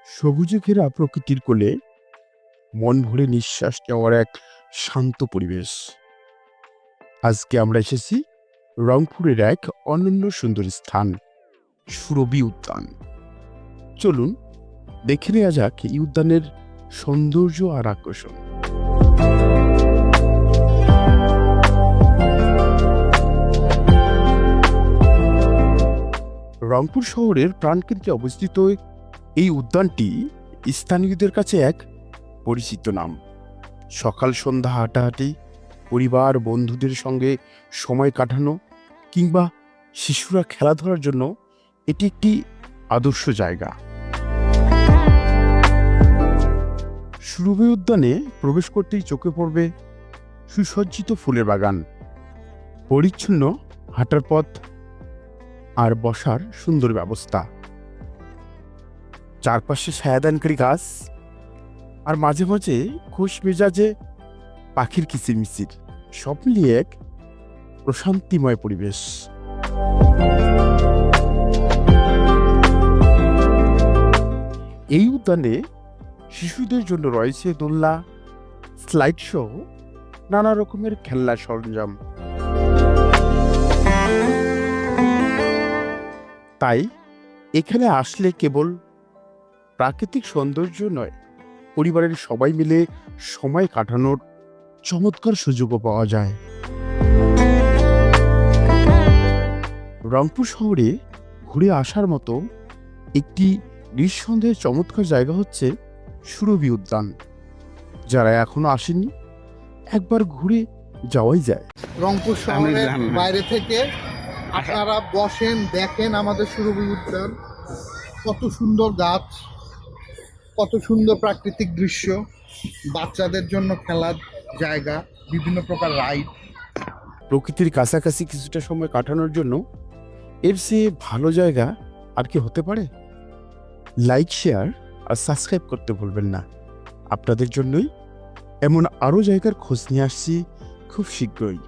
সবুজে ঘেরা প্রকৃতির কোলে মন ভরে নিঃশ্বাস নেওয়ার এক শান্ত পরিবেশ। আজকে আমরা এসেছি রংপুরের এক অনন্য সুন্দর স্থান, সুরভি উদ্যান। চলুন দেখে নেওয়া যাক এই উদ্যানের সৌন্দর্য আর আকর্ষণ। রংপুর শহরের প্রাণকেন্দ্রে অবস্থিত এই উদ্যানটি স্থানীয়দের কাছে এক পরিচিত নাম। সকাল সন্ধ্যা হাঁটাহাঁটি, পরিবার বন্ধুদের সঙ্গে সময় কাটানো কিংবা শিশুরা খেলাধুলার জন্য এটি একটি আদর্শ জায়গা। সুরভি উদ্যানে প্রবেশ করতেই চোখে পড়বে সুসজ্জিত ফুলের বাগান, পরিচ্ছন্ন হাঁটার পথ আর বসার সুন্দর ব্যবস্থা। চারপাশে ছায়াদানকারী গাছ আর মাঝে মাঝে খোশ মেজাজে পাখির কিচিরমিচির, সব মিলিয়ে এক প্রশান্তিময় পরিবেশ। এই উদ্যানে শিশুদের জন্য রয়েছে দোলনা, স্লাইড শো, নানা রকমের খেলনার সরঞ্জাম। তাই এখানে আসলে কেবল প্রাকৃতিক সৌন্দর্য নয়, পরিবারের সবাই মিলে সময় কাটানোর চমৎকার সুযোগও পাওয়া যায়। রংপুর শহরে ঘুরে আসার মতো একটি নিঃসন্দেহে চমৎকার জায়গা হচ্ছে সুরভি উদ্যান। যারা এখনো আসেনি, একবার ঘুরে যাওয়াই যায়। রংপুর শহরের বাইরে থেকে আপনারা বসেন, দেখেন আমাদের সুরভি উদ্যান। কত সুন্দর গাছ, কত সুন্দর প্রাকৃতিক দৃশ্য, বাচ্চাদের জন্য খেলার জায়গা, বিভিন্ন প্রকার রাইড। প্রকৃতির কাছাকাছি কিছুটা সময় কাটানোর জন্য এর চেয়ে ভালো জায়গা আর কি হতে পারে? লাইক, শেয়ার আর সাবস্ক্রাইব করতে ভুলবেন না। আপনাদের জন্যই এমন আরও জায়গার খোঁজ নিয়ে আসছি খুব শীঘ্রই।